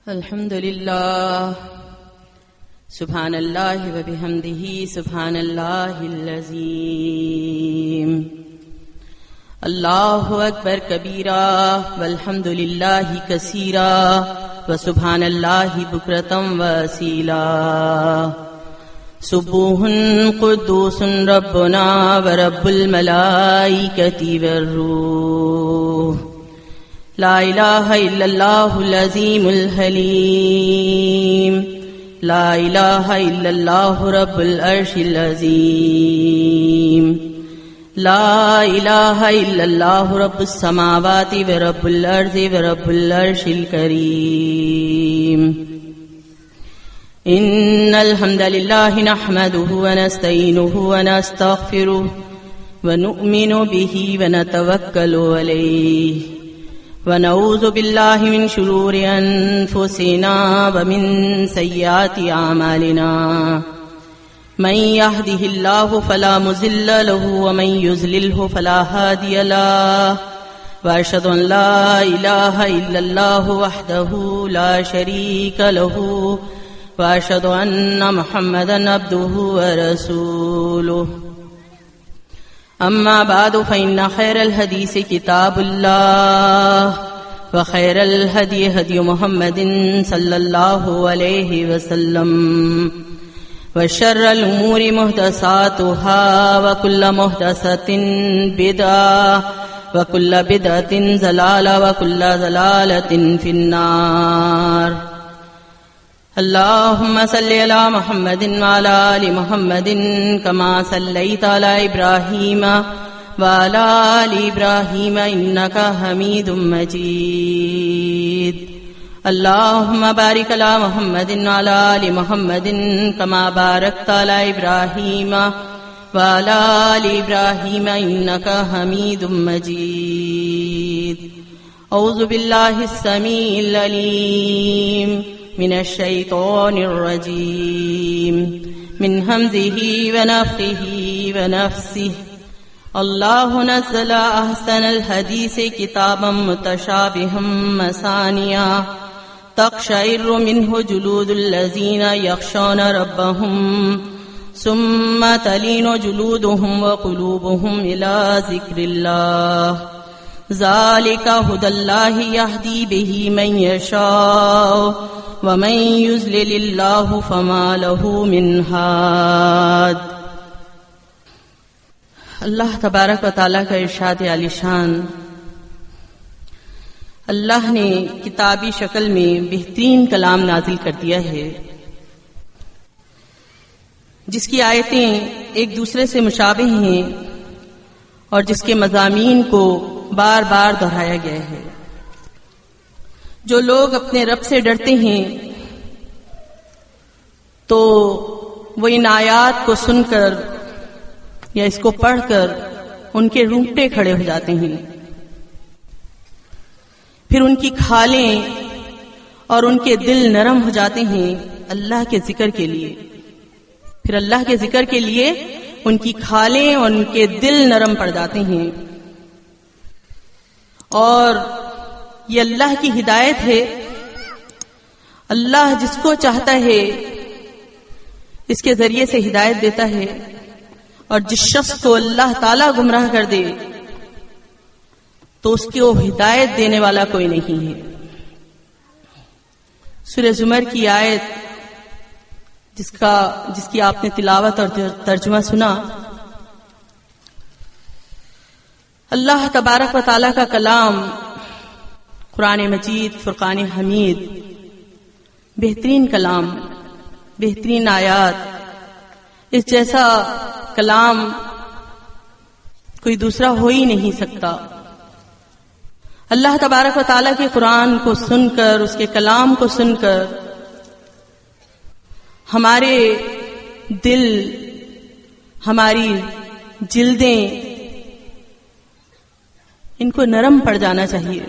الحمد لله سبحان الله وبحمده سبحان الله العظيم الله أكبر كبيرا والحمد لله كثيرا وسبحان الله بكرة وأصيلا سبوح قدوس ربنا ورب الملائكة والروح لا إله إلا الله العظيم الحليم لا إله إلا الله رب العرش العظيم لا إله إلا الله رب السماوات ورب الأرض ورب العرش الكريم إن الحمد لله نحمده ونستعينه ونستغفره ونؤمن به ونتوكل عليه ونعوذ بالله من شرور أنفسنا ومن سيئات أعمالنا من يهده الله فلا مضل له ومن يضلله فلا هادي له وأشهد أن لا إله إلا الله وحده لا شريك له وأشهد أن محمدا عبده ورسوله أما بعد فإن خير الحديث كتاب الله وخير الهدي هدي محمد صلى الله عليه وسلم وشر الأمور محدثاتها وكل محدثة بدعة وكل بدعة ضلالة وكل ضلالة في النار اللهم صل على محمد وعلى آل محمد كما صليت على إبراهيم وعلى آل إبراهيم إنك حميد مجيد اللهم بارك على محمد وعلى آل محمد كما باركت على إبراهيم وعلى آل إبراهيم إنك حميد مجيد أعوذ بالله السميع العليم من الشيطان الرجيم من همزه ونفخه ونفسه الله نزل أحسن الحديث كتابا متشابها مثانيا تقشعر منه جلود الذين يخشون ربهم ثم تلين جلودهم وقلوبهم إلى ذكر الله ذلك هدى الله يهدي به من يشاء ومن يضلل الله فما له من هاد۔ اللہ تبارک و تعالیٰ کا ارشاد عالی شان، اللہ نے کتابی شکل میں بہترین کلام نازل کر دیا ہے جس کی آیتیں ایک دوسرے سے مشابہ ہیں اور جس کے مضامین کو بار بار دہرایا گیا ہے۔ جو لوگ اپنے رب سے ڈرتے ہیں تو وہ ان آیات کو سن کر یا اس کو پڑھ کر ان کے رونگٹے کھڑے ہو جاتے ہیں، پھر ان کی کھالیں اور ان کے دل نرم ہو جاتے ہیں اللہ کے ذکر کے لیے، پھر اللہ کے ذکر کے لیے ان کی کھالیں اور ان کے دل نرم پڑ جاتے ہیں۔ اور یہ اللہ کی ہدایت ہے، اللہ جس کو چاہتا ہے اس کے ذریعے سے ہدایت دیتا ہے، اور جس شخص کو اللہ تعالیٰ گمراہ کر دے تو اس کو ہدایت دینے والا کوئی نہیں ہے۔ سورہ زمر کی آیت جس کی آپ نے تلاوت اور ترجمہ سنا، اللہ تبارک و تعالیٰ کا کلام قرآن مجید فرقان حمید، بہترین کلام، بہترین آیات، اس جیسا کلام کوئی دوسرا ہو ہی نہیں سکتا۔ اللہ تبارک و تعالیٰ کے قرآن کو سن کر، اس کے کلام کو سن کر ہمارے دل، ہماری جلدیں ان کو نرم پڑ جانا چاہیے،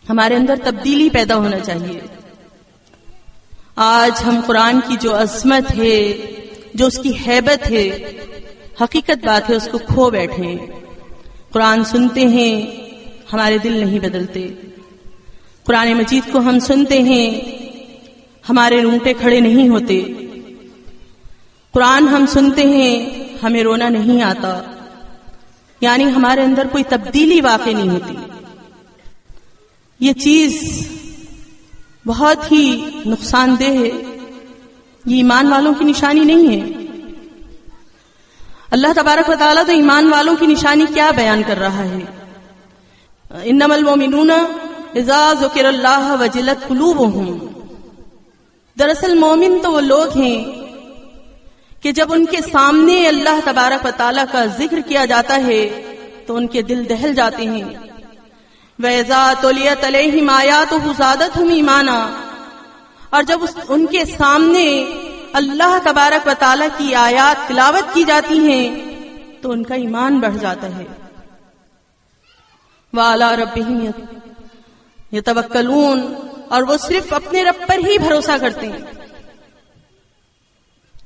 ہمارے اندر تبدیلی پیدا ہونا چاہیے۔ آج ہم قرآن کی جو عظمت ہے، جو اس کی ہیبت ہے، حقیقت بات ہے، اس کو کھو بیٹھے۔ قرآن سنتے ہیں، ہمارے دل نہیں بدلتے، قرآن مجید کو ہم سنتے ہیں، ہمارے رونگٹے کھڑے نہیں ہوتے. قرآن ہم سنتے ہیں، ہمیں رونا نہیں آتا، یعنی ہمارے اندر کوئی تبدیلی واقع نہیں ہوتی. یہ چیز بہت ہی نقصان دہ ہے، یہ ایمان والوں کی نشانی نہیں ہے. اللہ تبارک و تعالیٰ تو ایمان والوں کی نشانی کیا بیان کر رہا ہے؟ انما المؤمنون اذا ذکر اللہ وجلت قلوبهم. دراصل مومن تو وہ لوگ ہیں کہ جب ان کے سامنے اللہ تبارک و تعالیٰ کا ذکر کیا جاتا ہے تو ان کے دل دہل جاتے ہیں. وَإِذَا تُلِيَتْ عَلَيْهِمْ آيَاتُهُ زَادَتْهُمْ إِيمَانًا. اور جب ان کے سامنے اللہ تبارک و تعالیٰ کی آیات تلاوت کی جاتی ہیں تو ان کا ایمان بڑھ جاتا ہے. وَعَلَىٰ رَبِّهِمْ يَتَوَكَّلُونَ. اور وہ صرف اپنے رب پر ہی بھروسہ کرتے ہیں.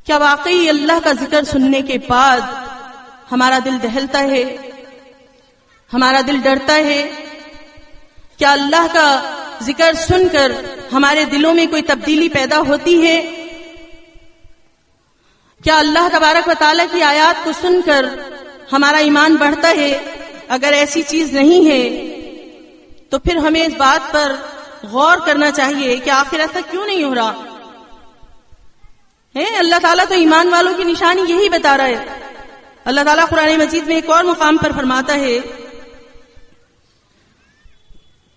کیا واقعی اللہ کا ذکر سننے کے بعد ہمارا دل دہلتا ہے، ہمارا دل ڈرتا ہے؟ کیا اللہ کا ذکر سن کر ہمارے دلوں میں کوئی تبدیلی پیدا ہوتی ہے؟ کیا اللہ تبارک و تعالیٰ کی آیات کو سن کر ہمارا ایمان بڑھتا ہے؟ اگر ایسی چیز نہیں ہے تو پھر ہمیں اس بات پر غور کرنا چاہیے کہ آخر ایسا کیوں نہیں ہو رہا ہے. اللہ تعالیٰ تو ایمان والوں کی نشانی یہی بتا رہا ہے. اللہ تعالیٰ قرآن مجید میں ایک اور مقام پر فرماتا ہے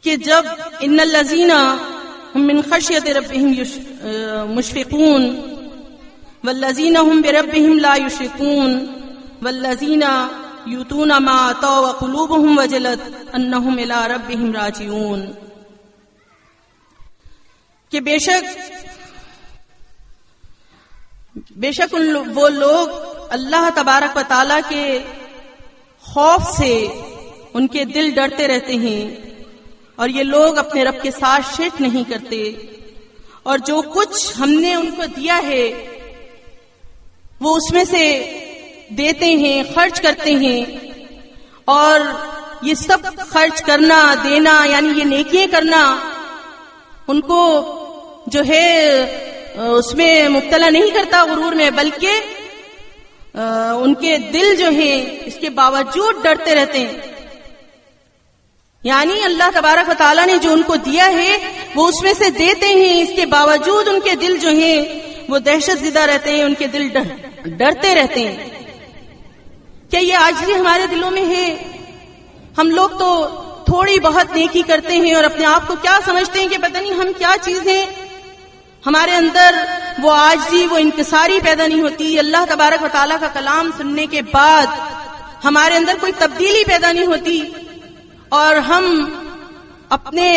کہ جب ان الذین هم من خشیۃ ربهم مشفقون والذین هم بربهم لا یشرکون والذین یؤتون ما آتوا وقلوبهم وجلت انہم الی ربهم راجعون. کہ بے شک وہ لوگ اللہ تبارک و تعالیٰ کے خوف سے ان کے دل ڈرتے رہتے ہیں اور یہ لوگ اپنے رب کے ساتھ شرک نہیں کرتے، اور جو کچھ ہم نے ان کو دیا ہے وہ اس میں سے دیتے ہیں، خرچ کرتے ہیں. اور یہ سب خرچ کرنا، دینا، یعنی یہ نیکیاں کرنا ان کو جو ہے اس میں مبتلا نہیں کرتا غرور میں، بلکہ ان کے دل جو ہیں اس کے باوجود ڈرتے رہتے ہیں. یعنی اللہ تبارک و تعالیٰ نے جو ان کو دیا ہے وہ اس میں سے دیتے ہیں، اس کے باوجود ان کے دل جو ہیں وہ دہشت زدہ رہتے ہیں، ان کے دل ڈرتے رہتے ہیں. کیا یہ عاجزی ہمارے دلوں میں ہے؟ ہم لوگ تو تھوڑی بہت نیکی کرتے ہیں اور اپنے آپ کو کیا سمجھتے ہیں کہ پتہ نہیں ہم کیا چیز ہیں. ہمارے اندر وہ عاجزی، وہ انکساری پیدا نہیں ہوتی. اللہ تبارک و تعالیٰ کا کلام سننے کے بعد ہمارے اندر کوئی تبدیلی پیدا نہیں ہوتی اور ہم اپنے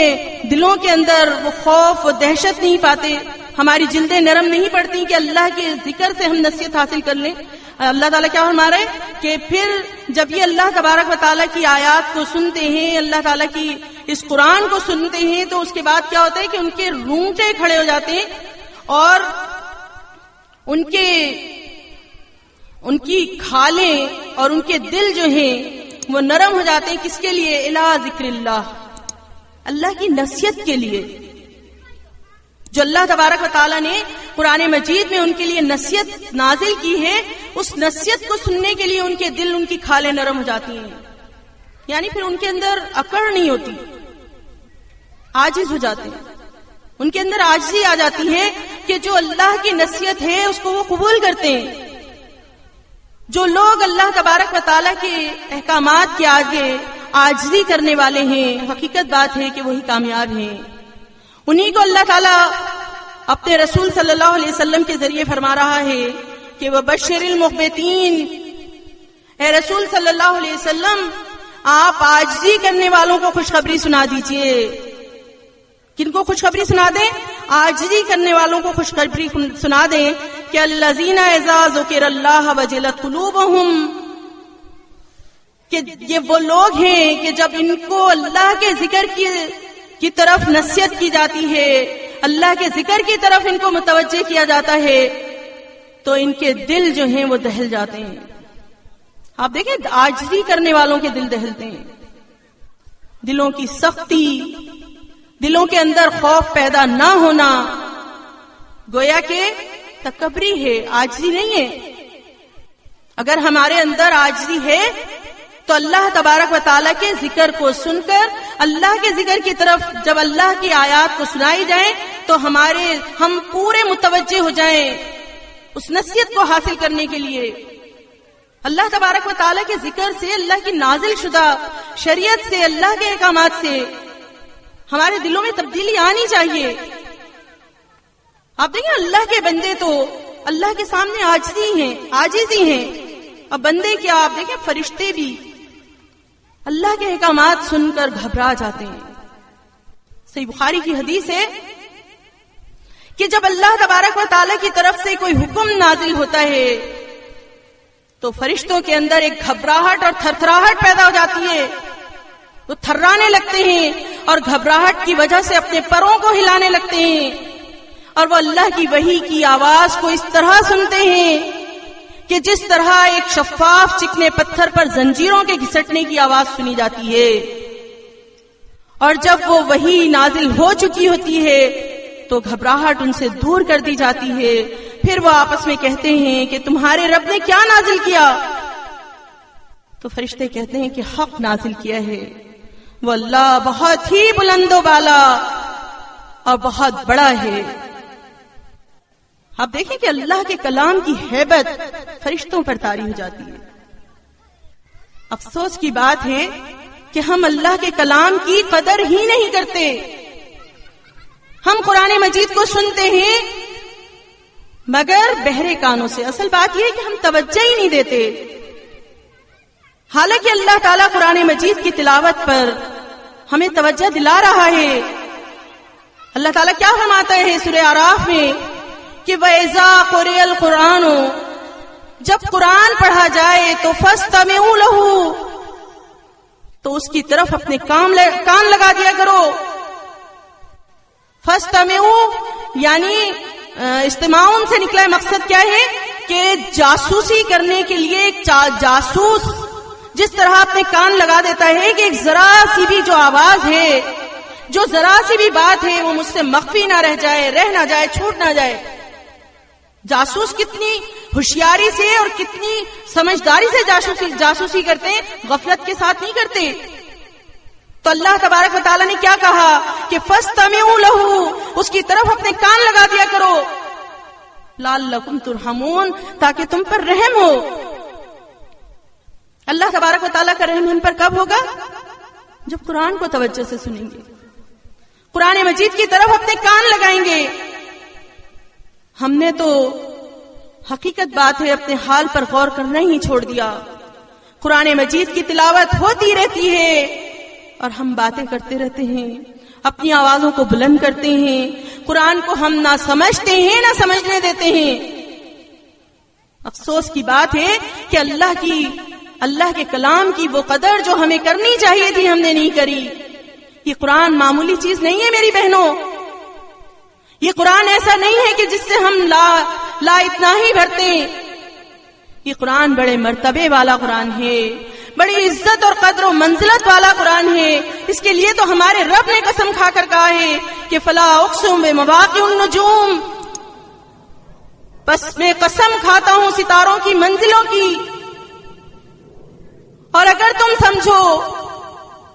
دلوں کے اندر وہ خوف، وہ دہشت نہیں پاتے. ہماری جلدیں نرم نہیں پڑتی کہ اللہ کے ذکر سے ہم نصیحت حاصل کر لیں. اللہ تعالیٰ کیا فرما رہے ہیں کہ پھر جب یہ اللہ تبارک و تعالیٰ کی آیات کو سنتے ہیں، اللہ تعالیٰ کی اس قرآن کو سنتے ہیں، تو اس کے بعد کیا ہوتا ہے کہ ان کے رونگٹے کھڑے ہو جاتے ہیں اور ان کی کھالیں اور ان کے دل جو ہیں وہ نرم ہو جاتے ہیں. کس کے لیے؟ الی ذکر اللہ، اللہ کی نصیحت کے لیے. جو اللہ تبارک و تعالیٰ نے قرآن مجید میں ان کے لیے نصیحت نازل کی ہے، اس نصیحت کو سننے کے لیے ان کے دل، ان کی کھالیں نرم ہو جاتی ہیں. یعنی پھر ان کے اندر اکڑ نہیں ہوتی، عاجز ہو جاتے ہیں. ان کے اندر عاجزی آ جاتی ہے کہ جو اللہ کی نصیحت ہے اس کو وہ قبول کرتے ہیں. جو لوگ اللہ تبارک و تعالیٰ کے احکامات کے آگے عاجزی کرنے والے ہیں، حقیقت بات ہے کہ وہی کامیاب ہیں. انہی کو اللہ تعالیٰ اپنے رسول صلی اللہ علیہ وسلم کے ذریعے فرما رہا ہے کہ وَبَشِّرِ الْمُخْبِتِينَ، اے رسول صلی اللہ علیہ وسلم آپ عاجزی کرنے والوں کو خوشخبری سنا دیجئے. کن کو خوشخبری سنا دیں؟ عاجزی کرنے والوں کو خوشخبری سنا دیں کہ الذین اذا ذکر اللہ وجلت قلوبہم، کہ یہ وہ لوگ ہیں کہ جب ان کو اللہ کے ذکر کی طرف نصیحت کی جاتی ہے، اللہ کے ذکر کی طرف ان کو متوجہ کیا جاتا ہے، تو ان کے دل جو ہیں وہ دہل جاتے ہیں. آپ دیکھیں عاجزی کرنے والوں کے دل دہلتے ہیں. دلوں کی سختی، دلوں کے اندر خوف پیدا نہ ہونا گویا کہ تکبری ہے، عاجزی نہیں ہے۔ اگر ہمارے اندر عاجزی ہے تو اللہ تبارک و تعالیٰ کے ذکر کو سن کر، اللہ کے ذکر کی طرف جب اللہ کی آیات کو سنائی جائیں تو ہم پورے متوجہ ہو جائیں اس نصیحت کو حاصل کرنے کے لیے۔ اللہ تبارک و تعالیٰ کے ذکر سے، اللہ کی نازل شدہ شریعت سے، اللہ کے احکامات سے ہمارے دلوں میں تبدیلی آنی چاہیے۔ آپ دیکھیں اللہ کے بندے تو اللہ کے سامنے عاجزی ہیں، اور بندے کیا، آپ دیکھیں فرشتے بھی اللہ کے احکامات سن کر گھبرا جاتے ہیں۔ صحیح بخاری کی حدیث ہے کہ جب اللہ تبارک و تعالیٰ کی طرف سے کوئی حکم نازل ہوتا ہے تو فرشتوں کے اندر ایک گھبراہٹ اور تھرتھراہٹ پیدا ہو جاتی ہے، وہ تھرانے لگتے ہیں اور گھبراہٹ کی وجہ سے اپنے پروں کو ہلانے لگتے ہیں، اور وہ اللہ کی وحی کی آواز کو اس طرح سنتے ہیں کہ جس طرح ایک شفاف چکنے پتھر پر زنجیروں کے گھسٹنے کی آواز سنی جاتی ہے۔ اور جب وہ وحی نازل ہو چکی ہوتی ہے تو گھبراہٹ ان سے دور کر دی جاتی ہے، پھر وہ آپس میں کہتے ہیں کہ تمہارے رب نے کیا نازل کیا؟ تو فرشتے کہتے ہیں کہ حق نازل کیا ہے، وہ اللہ بہت ہی بلند و بالا اور بہت بڑا ہے۔ آپ دیکھیں کہ اللہ کے کلام کی ہیبت فرشتوں پر طاری ہو جاتی ہے۔ افسوس کی بات ہے کہ ہم اللہ کے کلام کی قدر ہی نہیں کرتے۔ ہم قرآن مجید کو سنتے ہیں مگر بہرے کانوں سے۔ اصل بات یہ ہے کہ ہم توجہ ہی نہیں دیتے، حالانکہ اللہ تعالیٰ قرآن مجید کی تلاوت پر ہمیں توجہ دلا رہا ہے۔ اللہ تعالیٰ کیا فرماتا ہے سورہ اعراف میں کہ وَإِذَا قُرِئَ الْقُرْآنُ، جب قرآن پڑھا جائے تو فَاسْتَمِعُوا لَهُ، تو اس کی طرف اپنے کان لگا دیا کرو۔ فَاسْتَمِعُوا یعنی استماعون سے نکلا مقصد کیا ہے کہ جاسوسی کرنے کے لیے ایک جاسوس جس طرح اپنے کان لگا دیتا ہے کہ ایک ذرا سی بھی جو آواز ہے، جو ذرا سی بھی بات ہے وہ مجھ سے مخفی نہ رہ جائے، رہ نہ جائے، چھوٹ نہ جائے۔ جاسوس کتنی ہوشیاری سے اور کتنی سمجھداری سے جاسوسی کرتے ہیں، غفلت کے ساتھ نہیں کرتے۔ تو اللہ تبارک و تعالیٰ نے کیا کہا کہ فَاسْتَمِعُوا لَهُ، اس کی طرف اپنے کان لگا دیا کرو، لَعَلَّكُمْ تُرْحَمُونَ، تاکہ تم پر رحم ہو۔ اللہ تبارک و تعالیٰ کا رحم ہم پر کب ہوگا؟ جب قرآن کو توجہ سے سنیں گے، قرآن مجید کی طرف اپنے کان لگائیں گے۔ ہم نے تو حقیقت بات ہے اپنے حال پر غور کرنا ہی چھوڑ دیا۔ قرآن مجید کی تلاوت ہوتی رہتی ہے اور ہم باتیں کرتے رہتے ہیں، اپنی آوازوں کو بلند کرتے ہیں، قرآن کو ہم نہ سمجھتے ہیں نہ سمجھنے دیتے ہیں۔ افسوس کی بات ہے کہ اللہ کے کلام کی وہ قدر جو ہمیں کرنی چاہیے تھی ہم نے نہیں کری۔ یہ قرآن معمولی چیز نہیں ہے میری بہنوں، یہ قرآن ایسا نہیں ہے کہ جس سے ہم لا اتنا ہی بھرتے ہیں۔ یہ قرآن بڑے مرتبے والا قرآن ہے، بڑی عزت اور قدر و منزلت والا قرآن ہے۔ اس کے لیے تو ہمارے رب نے قسم کھا کر کہا ہے کہ فلا اقسم بمواقع النجوم، بس میں قسم کھاتا ہوں ستاروں کی منزلوں کی۔ اور اگر تم سمجھو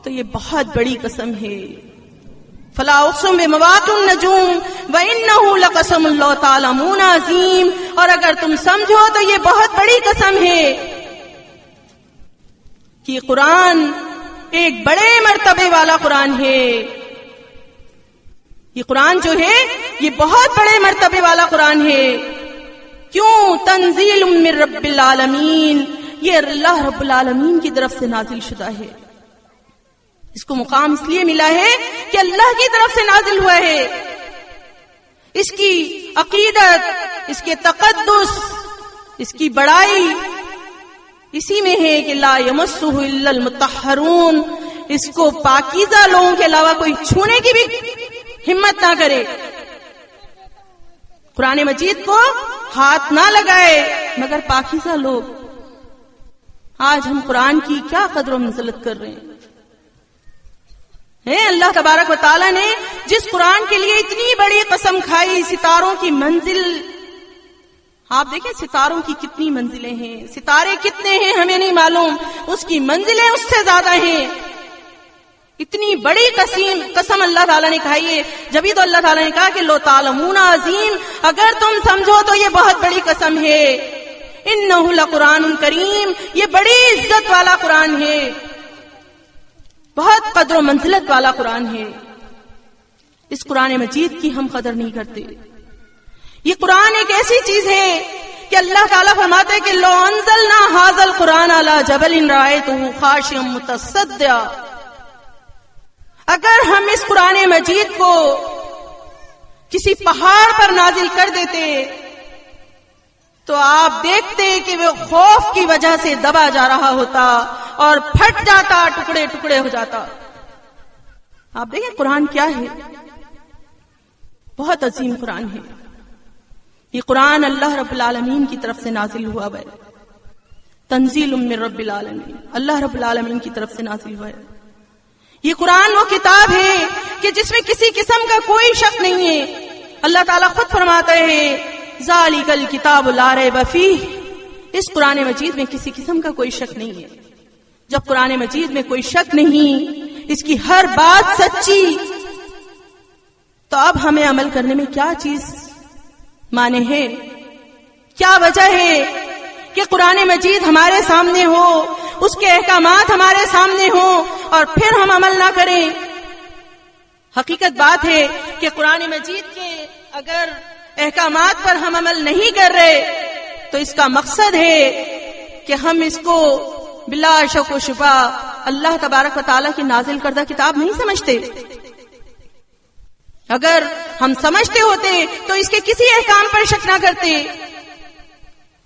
تو یہ بہت بڑی قسم ہے۔ فلا اقسم بمواقع النجوم وانه لقسم لو تعلمون عظیم، اور اگر تم سمجھو تو یہ بہت بڑی قسم ہے کہ قرآن ایک بڑے مرتبے والا قرآن ہے۔ یہ قرآن جو ہے یہ بہت بڑے مرتبے والا قرآن ہے۔ کیوں؟ تنزیل من رب العالمین، یہ اللہ رب العالمین کی طرف سے نازل شدہ ہے۔ اس کو مقام اس لیے ملا ہے کہ اللہ کی طرف سے نازل ہوا ہے۔ اس کی عقیدت، اس کے تقدس، اس کی بڑائی اسی میں ہے کہ لا یمسہ الا المطہرون، اس کو پاکیزہ لوگوں کے علاوہ کوئی چھونے کی بھی ہمت نہ کرے، قرآن مجید کو ہاتھ نہ لگائے مگر پاکیزہ لوگ۔ آج ہم قرآن کی کیا قدر و منزلت کر رہے ہیں؟ اللہ تبارک و تعالیٰ نے جس قرآن کے لیے اتنی بڑی قسم کھائی، ستاروں کی منزل، آپ دیکھیں ستاروں کی کتنی منزلیں ہیں، ستارے کتنے ہیں ہمیں نہیں معلوم، اس کی منزلیں اس سے زیادہ ہیں. اتنی بڑی قسم اللہ تعالیٰ نے کھائی ہے. جبھی تو اللہ تعالیٰ نے کہا کہ لو تعلمون عظیم، اگر تم سمجھو تو یہ بہت بڑی قسم ہے. انہ لقرآن کریم، یہ بڑی عزت والا قرآن ہے، بہت قدر و منزلت والا قرآن ہے. اس قرآن مجید کی ہم قدر نہیں کرتے. یہ قرآن ایک ایسی چیز ہے کہ اللہ تعالیٰ فرماتے ہیں کہ لو انزلنا ھذا القرآن علی جبل رأیتہ خاشعا متصدعا، اگر ہم اس قرآن مجید کو کسی پہاڑ پر نازل کر دیتے تو آپ دیکھتے کہ وہ خوف کی وجہ سے دبا جا رہا ہوتا اور پھٹ جاتا، ٹکڑے ٹکڑے ہو جاتا. آپ دیکھیں قرآن کیا ہے، بہت عظیم قرآن ہے. یہ قرآن اللہ رب العالمین کی طرف سے نازل ہوا ہے، تنزیل من رب العالمین، اللہ رب العالمین کی طرف سے نازل ہوا ہے. یہ قرآن وہ کتاب ہے کہ جس میں کسی قسم کا کوئی شک نہیں ہے. اللہ تعالیٰ خود فرماتا ہے ذالک الکتاب لا ریب فیہ، اس قرآن مجید میں کسی قسم کا کوئی شک نہیں ہے. جب قرآن مجید میں کوئی شک نہیں، اس کی ہر بات سچی، تو اب ہمیں عمل کرنے میں کیا چیز مانے ہے، کیا وجہ ہے کہ قرآن مجید ہمارے سامنے ہو، اس کے احکامات ہمارے سامنے ہوں اور پھر ہم عمل نہ کریں. حقیقت بات ہے کہ قرآن مجید کے اگر احکامات پر ہم عمل نہیں کر رہے تو اس کا مقصد ہے کہ ہم اس کو بلا شک و شبہ اللہ تبارک و تعالیٰ کی نازل کردہ کتاب نہیں سمجھتے. اگر ہم سمجھتے ہوتے تو اس کے کسی احکام پر شک نہ کرتے.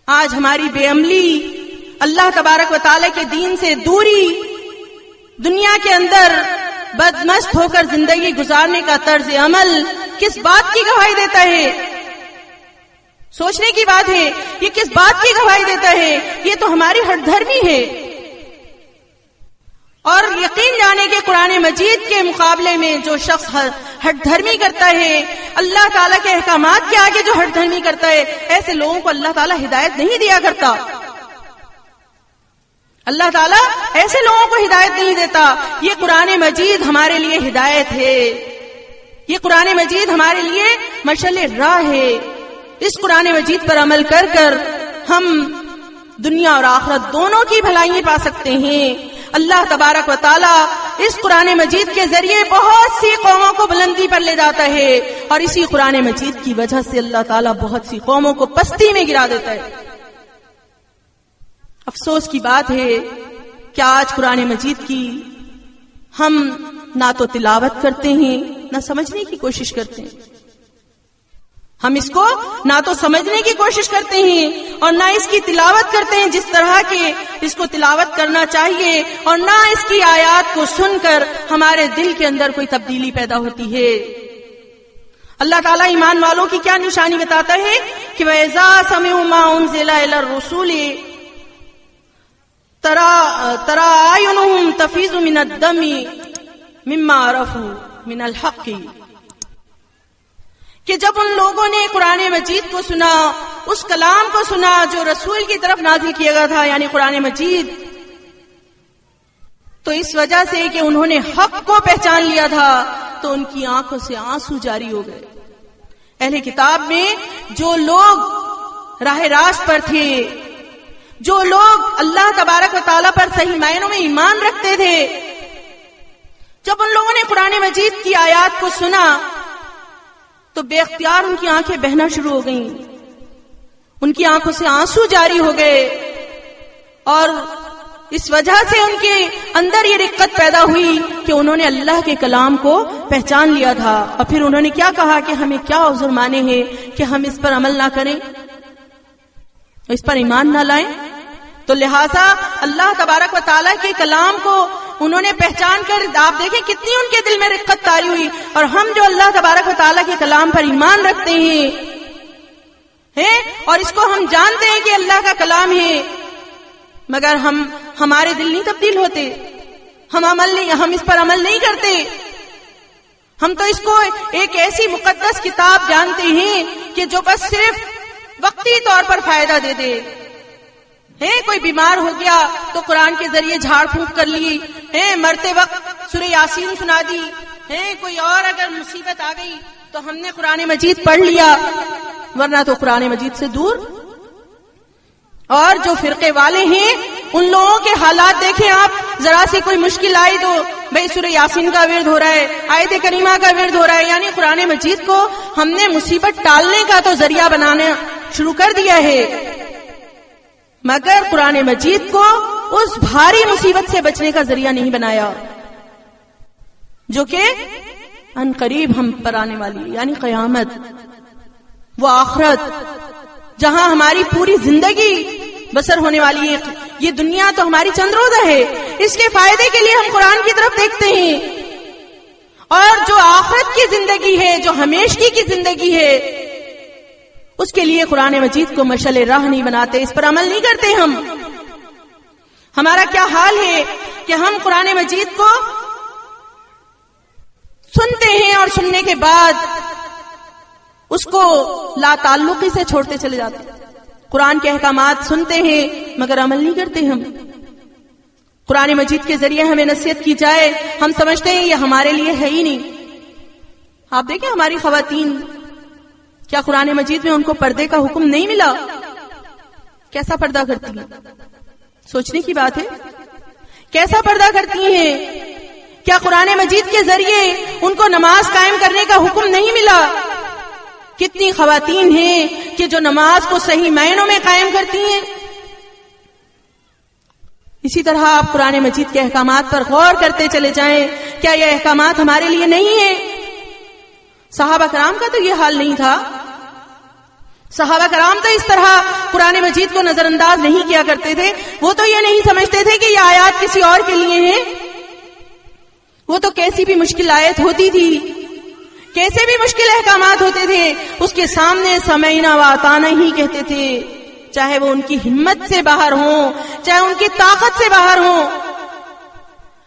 آج ہماری بے عملی، اللہ تبارک و تعالیٰ کے دین سے دوری، دنیا کے اندر بدمست ہو کر زندگی گزارنے کا طرز عمل کس بات کی گواہی دیتا ہے؟ سوچنے کی بات ہے، یہ کس بات کی گواہی دیتا ہے؟ یہ تو ہماری ہٹ دھرمی ہے. اور یقین جانے کہ قرآن مجید کے مقابلے میں جو شخص ہٹ دھرمی کرتا ہے، اللہ تعالیٰ کے احکامات کے آگے جو ہٹ دھرمی کرتا ہے، ایسے لوگوں کو اللہ تعالیٰ ہدایت نہیں دیا کرتا. اللہ تعالیٰ ایسے لوگوں کو ہدایت نہیں دیتا. یہ قرآن مجید ہمارے لیے ہدایت ہے، یہ قرآن مجید ہمارے لیے مشعل راہ ہے. اس قرآن مجید پر عمل کر کر ہم دنیا اور آخرت دونوں کی بھلائیاں پا سکتے ہیں. اللہ تبارک و تعالیٰ اس قرآن مجید کے ذریعے بہت سی قوموں کو بلندی پر لے جاتا ہے، اور اسی قرآن مجید کی وجہ سے اللہ تعالیٰ بہت سی قوموں کو پستی میں گرا دیتا ہے. افسوس کی بات ہے کہ آج قرآن مجید کی ہم نہ تو تلاوت کرتے ہیں نہ سمجھنے کی کوشش کرتے ہیں. ہم اس کو نہ تو سمجھنے کی کوشش کرتے ہیں اور نہ اس کی تلاوت کرتے ہیں جس طرح کے اس کو تلاوت کرنا چاہیے، اور نہ اس کی آیات کو سن کر ہمارے دل کے اندر کوئی تبدیلی پیدا ہوتی ہے. اللہ تعالیٰ ایمان والوں کی کیا نشانی بتاتا ہے کہ وَإِذَا سَمِعُوا مَا أُنزِلَ إِلَى الرُّسُولِ تَرَىٰ أَعْيُنَهُمْ تَفِيضُ مِنَ الدَّمِ مِمَّا عَرَفُوا مِنَ الْحَقِّ، کہ جب ان لوگوں نے قرآن مجید کو سنا، اس کلام کو سنا جو رسول کی طرف نازل کیا گیا تھا، یعنی قرآن مجید، تو اس وجہ سے کہ انہوں نے حق کو پہچان لیا تھا تو ان کی آنکھوں سے آنسو جاری ہو گئے. اہل کتاب میں جو لوگ راہ راست پر تھے، جو لوگ اللہ تبارک و تعالیٰ پر صحیح معنوں میں ایمان رکھتے تھے، جب ان لوگوں نے قرآن مجید کی آیات کو سنا تو بے اختیار ان کی آنکھیں بہنا شروع ہو گئیں، ان کی آنکھوں سے آنسو جاری ہو گئے، اور اس وجہ سے ان کے اندر یہ رقت پیدا ہوئی کہ انہوں نے اللہ کے کلام کو پہچان لیا تھا. اور پھر انہوں نے کیا کہا کہ ہمیں کیا عذر مانے ہیں کہ ہم اس پر عمل نہ کریں، اس پر ایمان نہ لائیں. تو لہٰذا اللہ تبارک و تعالیٰ کے کلام کو انہوں نے پہچان کر، آپ دیکھیں کتنی ان کے دل میں رقت طاری ہوئی. اور ہم جو اللہ تبارک و تعالیٰ کے کلام پر ایمان رکھتے ہیں اور اس کو ہم جانتے ہیں کہ اللہ کا کلام ہے، مگر ہمارے دل نہیں تبدیل ہوتے، ہم اس پر عمل نہیں کرتے، ہم تو اس کو ایک ایسی مقدس کتاب جانتے ہیں کہ جو بس صرف وقتی طور پر فائدہ دے دے. کوئی بیمار ہو گیا تو قرآن کے ذریعے جھاڑ پھونک کر لی, مرتے وقت سورہ یاسین سنا دی, کوئی اور اگر مصیبت آ گئی تو ہم نے قرآن مجید پڑھ لیا, ورنہ تو قرآن مجید سے دور. اور جو فرقے والے ہیں ان لوگوں کے حالات دیکھیں آپ, ذرا سی کوئی مشکل آئی تو بھئی سورہ یاسین کا ورد ہو رہا ہے, آیت کریمہ کا ورد ہو رہا ہے, یعنی قرآن مجید کو ہم نے مصیبت ٹالنے کا تو ذریعہ بنانا شروع کر دیا ہے, مگر قرآن مجید کو اس بھاری مصیبت سے بچنے کا ذریعہ نہیں بنایا جو کہ ان قریب ہم پر آنے والی, یعنی قیامت, وہ آخرت جہاں ہماری پوری زندگی بسر ہونے والی ہے. یہ دنیا تو ہماری چند روزہ ہے, اس کے فائدے کے لیے ہم قرآن کی طرف دیکھتے ہیں, اور جو آخرت کی زندگی ہے, جو ہمیشگی کی زندگی ہے, اس کے لیے قرآن مجید کو مشعل راہ نہیں بناتے, اس پر عمل نہیں کرتے. ہمارا کیا حال ہے کہ ہم قرآن مجید کو سنتے ہیں اور سننے کے بعد اس کو لا تعلقی سے چھوڑتے چلے جاتے ہیں. قرآن کے احکامات سنتے ہیں مگر عمل نہیں کرتے. ہم قرآن مجید کے ذریعے ہمیں نصیحت کی جائے, ہم سمجھتے ہیں یہ ہمارے لیے ہے ہی نہیں. آپ دیکھیں ہماری خواتین, کیا قرآن مجید میں ان کو پردے کا حکم نہیں ملا؟ کیسا پردہ کرتی ہیں؟ سوچنے کی بات ہے. کیسا پردہ کرتی ہیں؟ کیا قرآن مجید کے ذریعے ان کو نماز قائم کرنے کا حکم نہیں ملا؟ کتنی خواتین ہیں کہ جو نماز کو صحیح معنوں میں قائم کرتی ہیں. اسی طرح آپ قرآن مجید کے احکامات پر غور کرتے چلے جائیں, کیا یہ احکامات ہمارے لیے نہیں ہیں؟ صحابہ کرام کا تو یہ حال نہیں تھا. صحابہ کرام تو اس طرح قرآن مجید کو نظر انداز نہیں کیا کرتے تھے. وہ تو یہ نہیں سمجھتے تھے کہ یہ آیات کسی اور کے لیے ہیں. وہ تو کیسی بھی مشکل آیت ہوتی تھی, کیسے بھی مشکل احکامات ہوتے تھے, اس کے سامنے سمعنا و اطعنا ہی کہتے تھے, چاہے وہ ان کی ہمت سے باہر ہوں, چاہے ان کی طاقت سے باہر ہوں.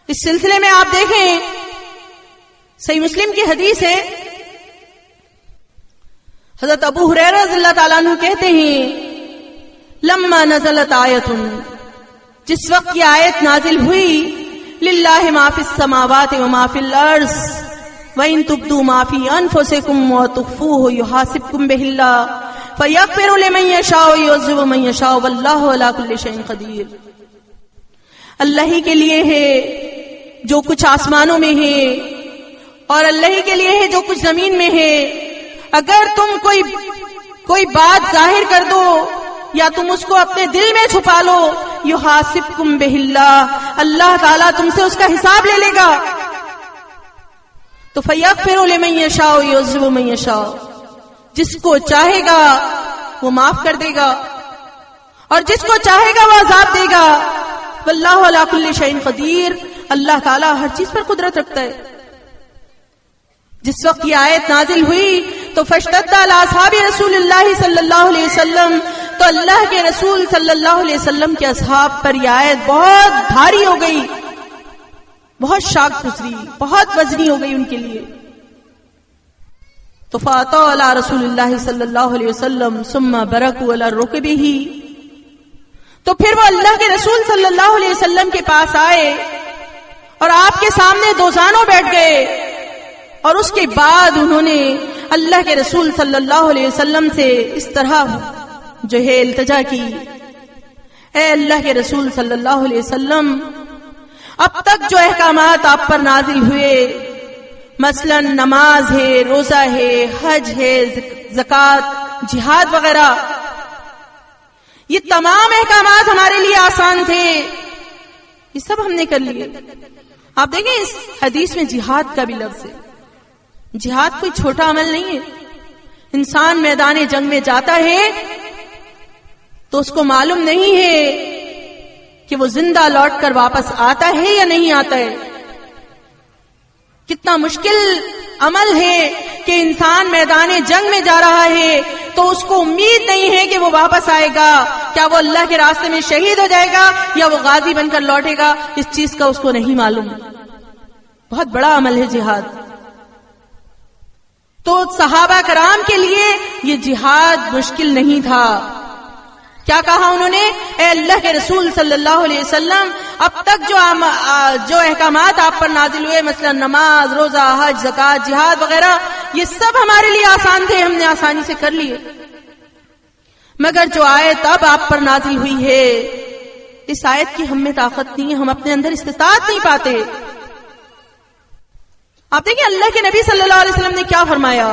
اس سلسلے میں آپ دیکھیں صحیح مسلم کی حدیث ہے, حضرت ابو ہریرہ رضی اللہ تعالیٰ عنہ کہتے ہیں, لما نزلت آیت, جس وقت یہ آیت نازل ہوئی, للہ ما فی السماوات و ما فی الارض وَإِن تُبْدُوا مَا فِي أَنفُسِكُمْ وَتُخْفُوهُ يُحَاسِبْكُم بِهِ اللَّهُ فَيَغْفِرُ لِمَن يَشَاءُ وَيُعَذِّبُ مَن يَشَاءُ وَاللَّهُ عَلَى كُلِّ شَيْءٍ قَدِيرٌ. اللہ ہی کے لیے ہے جو کچھ آسمانوں میں ہے, اور اللہ ہی کے لیے ہے جو کچھ زمین میں ہے. اگر تم کوئی بات ظاہر کر دو یا تم اس کو اپنے دل میں چھپا لو, یحاسبکم بہ اللہ, اللہ تعالیٰ تم سے اس کا حساب لے لے گا. تو فیغفر لمن یشاء ویعذب من یشاء, جس کو چاہے گا وہ معاف کر دے گا اور جس کو چاہے گا وہ عذاب دے گا. واللہ علی کل شیء قدیر, اللہ تعالیٰ ہر چیز پر قدرت رکھتا ہے. جس وقت یہ آیت نازل ہوئی تو فاشتد علی اصحاب رسول اللہ صلی اللہ علیہ وسلم, تو اللہ کے رسول صلی اللہ علیہ وسلم کے اصحاب پر یہ آیت بہت بھاری ہو گئی, بہت شاق گزری, بہت وزنی ہو گئی ان کے لیے. تو فاطا علی رسول اللہ صلی اللہ علیہ وسلم ثم برکوا علی رکبہ, تو پھر وہ اللہ کے رسول صلی اللہ علیہ وسلم کے پاس آئے اور آپ کے سامنے دو زانوں بیٹھ گئے, اور اس کے بعد انہوں نے اللہ کے رسول صلی اللہ علیہ وسلم سے اس طرح جو ہے التجا کی, اے اللہ کے رسول صلی اللہ علیہ وسلم, اب تک جو احکامات آپ پر نازل ہوئے, مثلا نماز ہے, روزہ ہے, حج ہے, زکوٰۃ, جہاد وغیرہ, یہ تمام احکامات ہمارے لیے آسان تھے, یہ سب ہم نے کر لیے. آپ دیکھیں اس حدیث میں جہاد کا بھی لفظ ہے. جہاد کوئی چھوٹا عمل نہیں ہے. انسان میدان جنگ میں جاتا ہے تو اس کو معلوم نہیں ہے کہ وہ زندہ لوٹ کر واپس آتا ہے یا نہیں آتا ہے. کتنا مشکل عمل ہے کہ انسان میدان جنگ میں جا رہا ہے تو اس کو امید نہیں ہے کہ وہ واپس آئے گا, کیا وہ اللہ کے راستے میں شہید ہو جائے گا یا وہ غازی بن کر لوٹے گا, اس چیز کا اس کو نہیں معلوم. بہت بڑا عمل ہے جہاد. تو صحابہ کرام کے لیے یہ جہاد مشکل نہیں تھا. کیا کہا انہوں نے؟ اے اللہ کے رسول صلی اللہ علیہ وسلم، اب تک جو احکامات آپ پر نازل ہوئے، مثلا نماز، روزہ، حج، زکوٰۃ، جہاد وغیرہ، یہ سب ہمارے لیے آسان تھے، ہم نے آسانی سے کر لیے. مگر جو آیت اب آپ پر نازل ہوئی ہے، اس آیت کی ہم میں طاقت نہیں ہے، ہم اپنے اندر استطاعت نہیں پاتے. آپ دیکھیں اللہ کے نبی صلی اللہ علیہ وسلم نے کیا فرمایا؟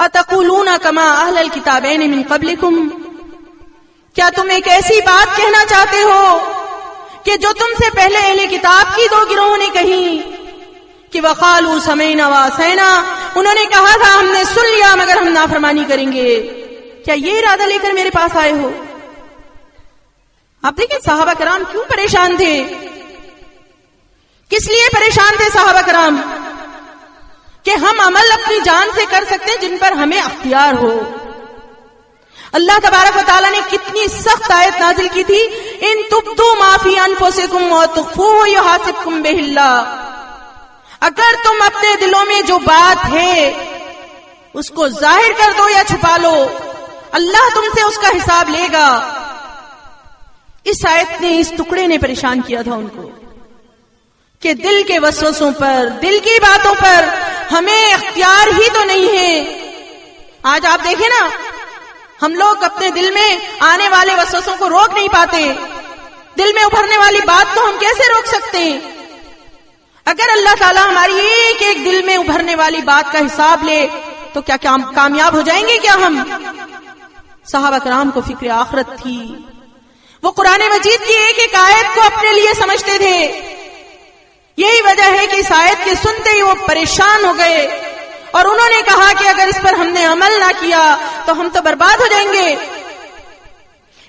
اتقولون کما اہل الکتابین من قبلکم، کیا تم ایک ایسی بات کہنا چاہتے ہو کہ جو تم سے پہلے اہل کتاب کی 2 گروہوں نے کہی کہ وقالوا سمعنا وعصینا، انہوں نے کہا تھا ہم نے سن لیا مگر ہم نافرمانی کریں گے. کیا یہ ارادہ لے کر میرے پاس آئے ہو؟ آپ دیکھیں صحابہ کرام کیوں پریشان تھے، کس لیے پریشان تھے صحابہ کرام؟ کہ ہم عمل اپنی جان سے کر سکتے ہیں جن پر ہمیں اختیار ہو. اللہ تبارک و تعالیٰ نے کتنی سخت آیت نازل کی تھی، ان تبدوا ما فی انفسکم وتخفوہ یحاسبکم بہ اللہ، اگر تم اپنے دلوں میں جو بات ہے اس کو ظاہر کر دو یا چھپا لو، اللہ تم سے اس کا حساب لے گا. اس آیت نے، اس ٹکڑے نے پریشان کیا تھا ان کو کہ دل کے وسوسوں پر، دل کی باتوں پر ہمیں اختیار ہی تو نہیں ہے. آج آپ دیکھیں نا، ہم لوگ اپنے دل میں آنے والے وسوسوں کو روک نہیں پاتے. دل میں ابھرنے والی بات کو ہم کیسے روک سکتے ہیں؟ اگر اللہ تعالیٰ ہماری ایک ایک دل میں ابھرنے والی بات کا حساب لے تو کیا کامیاب ہو جائیں گے کیا ہم؟ صحابہ کرام کو فکر آخرت تھی، وہ قرآن مجید کی ایک ایک آیت کو اپنے لیے سمجھتے تھے. یہی وجہ ہے کہ اس آیت کے سنتے ہی وہ پریشان ہو گئے اور انہوں نے کہا کہ اگر اس پر ہم نے عمل نہ کیا تو ہم تو برباد ہو جائیں گے.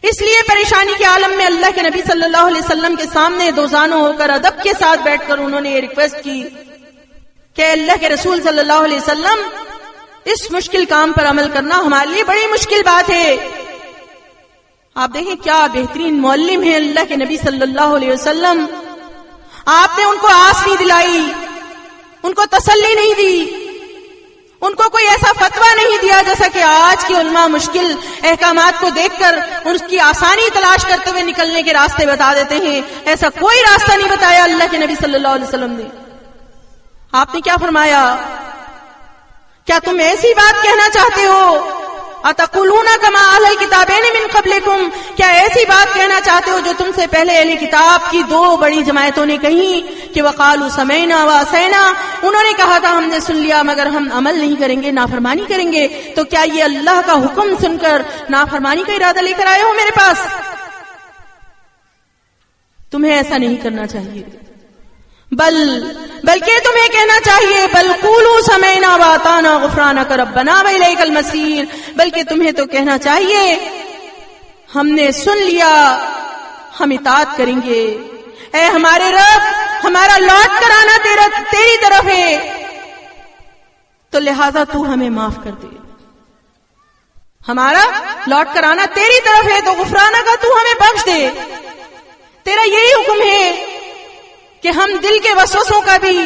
اس لیے پریشانی کے عالم میں اللہ کے نبی صلی اللہ علیہ وسلم کے سامنے دوزانوں ہو کر ادب کے ساتھ بیٹھ کر انہوں نے یہ ریکویسٹ کی کہ اللہ کے رسول صلی اللہ علیہ وسلم، اس مشکل کام پر عمل کرنا ہمارے لیے بڑی مشکل بات ہے. آپ دیکھیں کیا بہترین معلم ہے اللہ کے نبی صلی اللہ علیہ وسلم. آپ نے ان کو آس نہیں دلائی، ان کو تسلی نہیں دی، ان کو کوئی ایسا فتویٰ نہیں دیا جیسا کہ آج کے علماء مشکل احکامات کو دیکھ کر اس کی آسانی تلاش کرتے ہوئے نکلنے کے راستے بتا دیتے ہیں. ایسا کوئی راستہ نہیں بتایا اللہ کے نبی صلی اللہ علیہ وسلم نے. آپ نے کیا فرمایا؟ کیا تم ایسی بات کہنا چاہتے ہو؟ اتقولون کما اہل الکتابین من قبلکم، کیا ایسی بات کہنا چاہتے ہو جو تم سے پہلے اہل کتاب کی 2 بڑی جماعتوں نے کہی کہ وقالوا سمعنا وعصینا، انہوں نے کہا تھا ہم نے سن لیا مگر ہم عمل نہیں کریں گے، نافرمانی کریں گے. تو کیا یہ اللہ کا حکم سن کر نافرمانی کا ارادہ لے کر آئے ہو میرے پاس؟ تمہیں ایسا نہیں کرنا چاہیے، بلکہ تمہیں کہنا چاہیے بل قولوا سمعنا واطعنا غفرانک ربنا والیک المصیر، بلکہ تمہیں تو کہنا چاہیے ہم نے سن لیا، ہم اطاعت کریں گے. اے ہمارے رب، ہمارا لوٹ کر آنا تیری طرف ہے، تو لہذا تو ہمیں معاف کر دے. ہمارا لوٹ کر آنا تیری طرف ہے تو غفرانہ کا تو ہمیں بخش دے. تیرا یہی حکم ہے کہ ہم دل کے وسوسوں کا بھی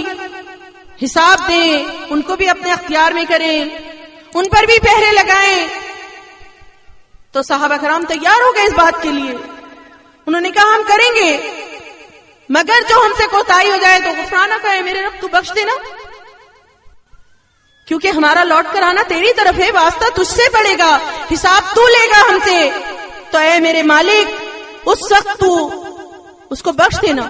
حساب دیں، ان کو بھی اپنے اختیار میں کریں، ان پر بھی پہرے لگائیں. تو صحابہ کرام تیار ہو گئے اس بات کے لیے. انہوں نے کہا ہم کریں گے، مگر جو ہم سے کوتاہی ہو جائے تو غفرانہ کا ہے میرے رب تو بخش دینا، کیونکہ ہمارا لوٹ کر آنا تیری طرف ہے، واسطہ تجھ سے پڑے گا، حساب تو لے گا ہم سے. تو اے میرے مالک اس وقت تو اس کو بخش دینا.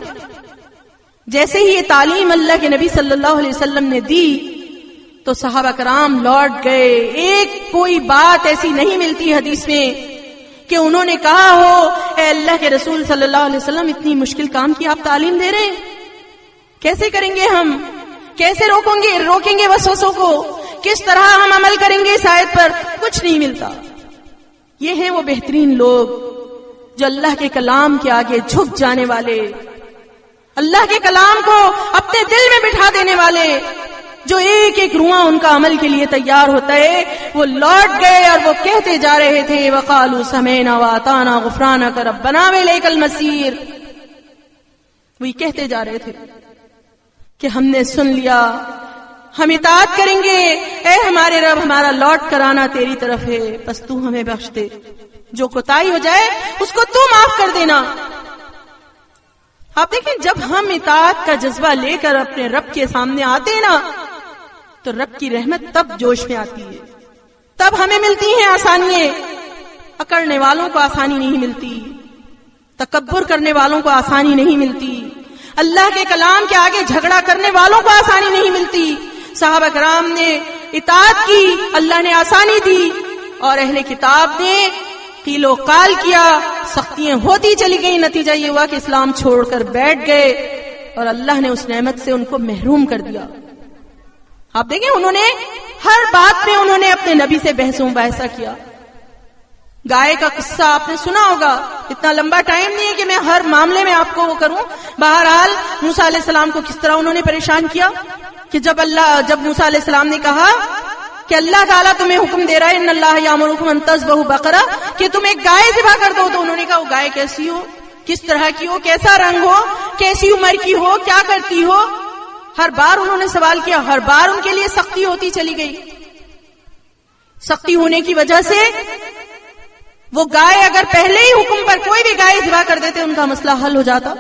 جیسے ہی یہ تعلیم اللہ کے نبی صلی اللہ علیہ وسلم نے دی تو صحابہ کرام لوٹ گئے. ایک کوئی بات ایسی نہیں ملتی حدیث میں کہ انہوں نے کہا ہو اے اللہ کے رسول صلی اللہ علیہ وسلم اتنی مشکل کام کی آپ تعلیم دے رہے ہیں، کیسے کریں گے ہم، کیسے روکیں گے وسوسوں کو، کس طرح ہم عمل کریں گے اس آیت پر؟ کچھ نہیں ملتا. یہ ہیں وہ بہترین لوگ جو اللہ کے کلام کے آگے جھک جانے والے، اللہ کے کلام کو اپنے دل میں بٹھا دینے والے، جو ایک ایک رواں ان کا عمل کے لیے تیار ہوتا ہے. وہ لوٹ گئے اور وہ کہتے جا رہے تھے وقالوا سمعنا واطعنا غفرانک ربنا والیک المصیر. وہی کہتے جا رہے تھے کہ ہم نے سن لیا، ہم اطاعت کریں گے، اے ہمارے رب ہمارا لوٹ کر آنا تیری طرف ہے، بس تو ہمیں بخش دے، جو کوتاہی ہو جائے اس کو تو معاف کر دینا۔ آپ دیکھیں جب ہم اطاعت کا جذبہ لے کر اپنے رب کے سامنے آتے ہیں نا تو رب کی رحمت تب جوش میں آتی ہے، تب ہمیں ملتی ہیں آسانیاں۔ اکڑنے والوں کو آسانی نہیں ملتی، تکبر کرنے والوں کو آسانی نہیں ملتی، اللہ کے کلام کے آگے جھگڑا کرنے والوں کو آسانی نہیں ملتی۔ صحابہ کرام نے اطاعت کی، اللہ نے آسانی دی، اور اہل کتاب نے قیل و قال کیا، سختیاں ہوتی چلی گئی، نتیجہ یہ ہوا کہ اسلام چھوڑ کر بیٹھ گئے اور اللہ نے اس نعمت سے ان کو محروم کر دیا۔ آپ دیکھیں انہوں نے ہر بات میں انہوں نے اپنے نبی سے بحث و مباحثہ کیا۔ گائے کا قصہ آپ نے سنا ہوگا، اتنا لمبا ٹائم نہیں ہے کہ میں ہر معاملے میں آپ کو وہ کروں۔ بہرحال موسیٰ علیہ السلام کو کس طرح انہوں نے پریشان کیا کہ جب موسیٰ علیہ السلام نے کہا کہ اللہ تعالیٰ تمہیں حکم دے رہا ہے ان اللہ یامرکم ان تذبحوا بقرہ، کہ تم ایک گائے ذبح کر دو، تو انہوں نے کہا وہ گائے کیسی ہو، کس طرح کی ہو، کیسا رنگ ہو، کیسی عمر کی ہو، کیا کرتی ہو۔ ہر بار انہوں نے سوال کیا، ہر بار ان کے لیے سختی ہوتی چلی گئی۔ سختی ہونے کی وجہ سے وہ گائے اگر پہلے ہی حکم پر کوئی بھی گائے ذبح کر دیتے ان کا مسئلہ حل ہو جاتا،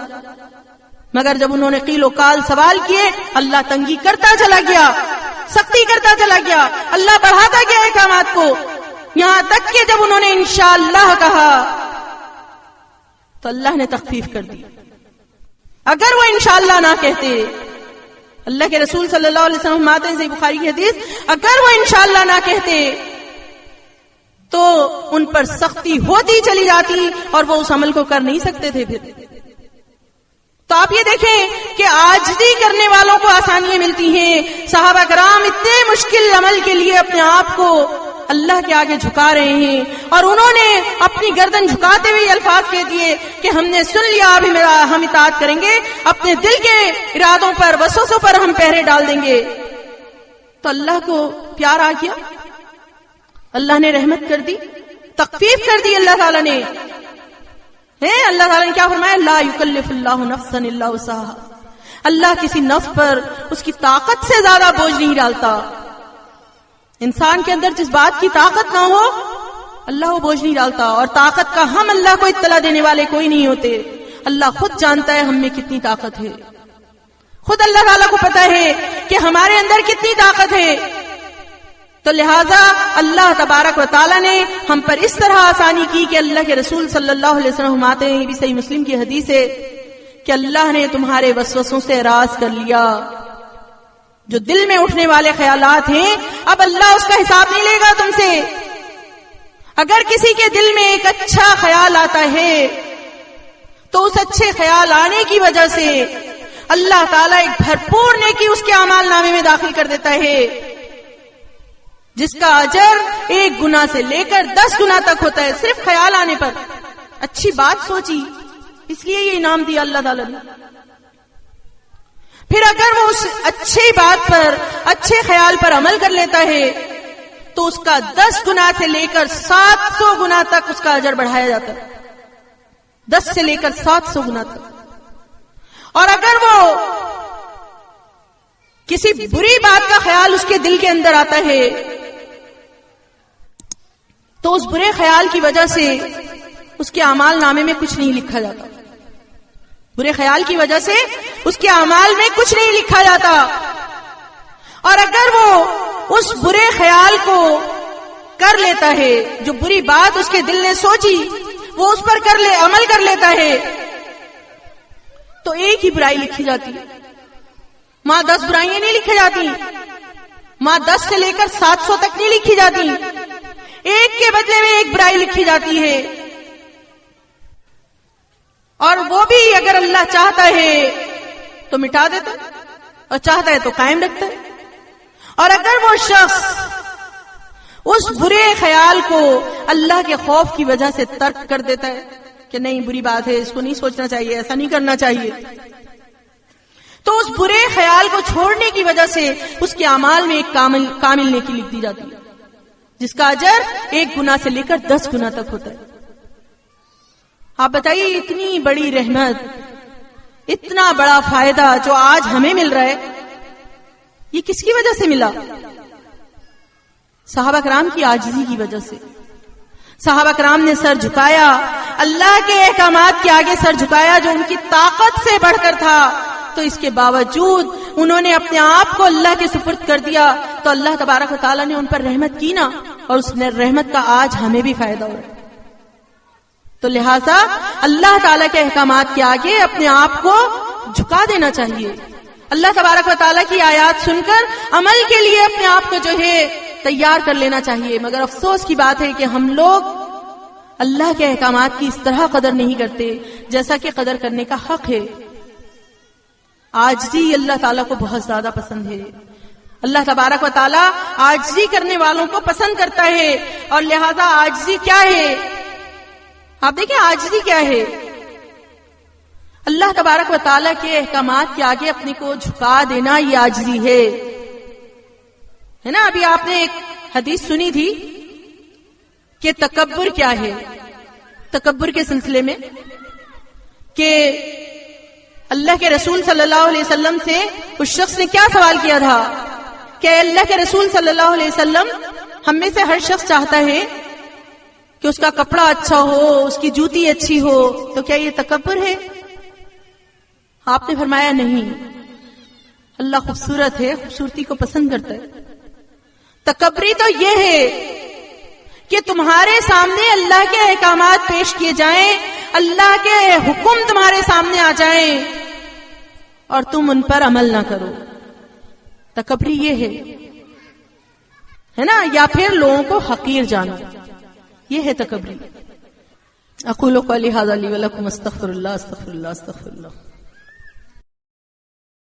مگر جب انہوں نے قیل و قال سوال کیے اللہ تنگی کرتا چلا گیا، سختی کرتا چلا گیا، اللہ بڑھاتا گیا احکامات کو، یہاں تک کہ جب انہوں نے انشاءاللہ کہا تو اللہ نے تخفیف کر دی۔ اگر وہ انشاءاللہ نہ کہتے، اللہ کے رسول صلی اللہ علیہ وسلم فرماتے ہیں صحیح بخاری کی حدیث، اگر وہ انشاءاللہ نہ کہتے تو ان پر سختی ہوتی چلی جاتی اور وہ اس عمل کو کر نہیں سکتے تھے۔ پھر تو آپ یہ دیکھیں کہ عاجزی کرنے والوں کو آسانیاں ملتی ہیں۔ صحابہ کرام اتنے مشکل عمل کے لیے اپنے آپ کو اللہ کے آگے جھکا رہے ہیں، اور انہوں نے اپنی گردن جھکاتے ہوئے الفاظ کہہ دیے کہ ہم نے سن لیا، ابھی ہم اطاعت کریں گے، اپنے دل کے ارادوں پر وسوسوں پر ہم پہرے ڈال دیں گے۔ تو اللہ کو پیار آ گیا، اللہ نے رحمت کر دی، تخفیف کر دی اللہ تعالیٰ نے۔ اللہ تعالیٰ نے کیا فرمایا، لا یکلف اللہ نفسا الا وسعها، اللہ کسی نفس پر اس کی طاقت سے زیادہ بوجھ نہیں ڈالتا۔ انسان کے اندر جس بات کی طاقت نہ ہو اللہ وہ بوجھ نہیں ڈالتا، اور طاقت کا ہم اللہ کو اطلاع دینے والے کوئی نہیں ہوتے۔ اللہ خود جانتا ہے ہم میں کتنی طاقت ہے، خود اللہ تعالیٰ کو پتا ہے کہ ہمارے اندر کتنی طاقت ہے۔ تو لہٰذا اللہ تبارک و تعالیٰ نے ہم پر اس طرح آسانی کی کہ اللہ کے رسول صلی اللہ علیہ وسلم فرماتے ہیں، یہ بھی صحیح مسلم کی حدیث ہے، کہ اللہ نے تمہارے وسوسوں سے اراض کر لیا۔ جو دل میں اٹھنے والے خیالات ہیں اب اللہ اس کا حساب نہیں لے گا تم سے۔ اگر کسی کے دل میں ایک اچھا خیال آتا ہے تو اس اچھے خیال آنے کی وجہ سے اللہ تعالیٰ ایک بھرپور نیکی اس کے اعمال نامے میں داخل کر دیتا ہے، جس کا اجر 1 گنا سے لے کر 10 گنا تک ہوتا ہے، صرف خیال آنے پر۔ اچھی بات سوچی، اس لیے یہ انعام دیا اللہ تعالیٰ نے۔ پھر اگر وہ اس اچھی بات پر، اچھے خیال پر عمل کر لیتا ہے تو اس کا 10 گنا سے لے کر 700 گنا تک اس کا اجر بڑھایا جاتا ہے، 10 سے لے کر 700 گنا تک۔ اور اگر وہ کسی بری بات کا خیال اس کے دل کے اندر آتا ہے تو اس برے خیال کی وجہ سے اس کے اعمال نامے میں کچھ نہیں لکھا جاتا، برے خیال کی وجہ سے اس کے اعمال میں کچھ نہیں لکھا جاتا۔ اور اگر وہ اس برے خیال کو کر لیتا ہے، جو بری بات اس کے دل نے سوچی وہ اس پر عمل کر لیتا ہے، تو ایک ہی برائی لکھی جاتی ہے، ماں 10 برائیاں نہیں لکھی جاتی، ماں 10 سے لے کر 700 تک نہیں لکھی جاتی، ایک کے بدلے میں ایک برائی لکھی جاتی ہے۔ اور وہ بھی اگر اللہ چاہتا ہے تو مٹا دیتا ہے، اور چاہتا ہے تو قائم رکھتا ہے۔ اور اگر وہ شخص اس برے خیال کو اللہ کے خوف کی وجہ سے ترک کر دیتا ہے کہ نہیں بری بات ہے، اس کو نہیں سوچنا چاہیے، ایسا نہیں کرنا چاہیے، تو اس برے خیال کو چھوڑنے کی وجہ سے اس کے اعمال میں ایک کامل نیکی لکھ دی جاتی ہے، جس کا اجر 1 گنا سے لے کر 10 گنا تک ہوتا ہے۔ آپ بتائیے اتنی بڑی رحمت، اتنا بڑا فائدہ جو آج ہمیں مل رہا ہے، یہ کس کی وجہ سے ملا؟ صحابہ کرام کی عاجزی کی وجہ سے. صحابہ کرام نے سر جھکایا، اللہ کے احکامات کے آگے سر جھکایا جو ان کی طاقت سے بڑھ کر تھا. تو اس کے باوجود انہوں نے اپنے آپ کو اللہ کے سپرد کر دیا، تو اللہ تبارک و تعالیٰ نے ان پر رحمت کی نا، اور اس نے رحمت کا آج ہمیں بھی فائدہ ہو رہا ہے. تو لہٰذا اللہ تعالیٰ کے احکامات کے آگے اپنے آپ کو جھکا دینا چاہیے. اللہ تبارک و تعالیٰ کی آیات سن کر عمل کے لیے اپنے آپ کو جو ہے تیار کر لینا چاہیے. مگر افسوس کی بات ہے کہ ہم لوگ اللہ کے احکامات کی اس طرح قدر نہیں کرتے جیسا کہ قدر کرنے کا حق ہے. عاجزی اللہ تعالیٰ کو بہت زیادہ پسند ہے. اللہ تبارک و تعالیٰ عاجزی کرنے والوں کو پسند کرتا ہے. اور لہذا عاجزی کیا ہے؟ آپ دیکھیں عاجزی کیا ہے. اللہ تبارک و تعالیٰ کے احکامات کے آگے اپنے کو جھکا دینا، یہ عاجزی ہے نا. ابھی آپ نے ایک حدیث سنی تھی کہ تکبر کیا ہے. تکبر کے سلسلے میں کہ اللہ کے رسول صلی اللہ علیہ وسلم سے اس شخص نے کیا سوال کیا تھا کہ اللہ کے رسول صلی اللہ علیہ وسلم، ہم میں سے ہر شخص چاہتا ہے کہ اس کا کپڑا اچھا ہو، اس کی جوتی اچھی ہو، تو کیا یہ تکبر ہے؟ آپ نے فرمایا نہیں، اللہ خوبصورت ہے، خوبصورتی کو پسند کرتا ہے. تکبری تو یہ ہے کہ تمہارے سامنے اللہ کے احکامات پیش کیے جائیں، اللہ کے حکم تمہارے سامنے آ جائیں اور تم ان پر عمل نہ کرو. تکبری یہ ہے نا. یا پھر لوگوں کو حقیر جانا، یہ ہے تکبری. اقول قولی ھذا لی ولکم استغفر اللہ استغفر اللہ استغفر اللہ.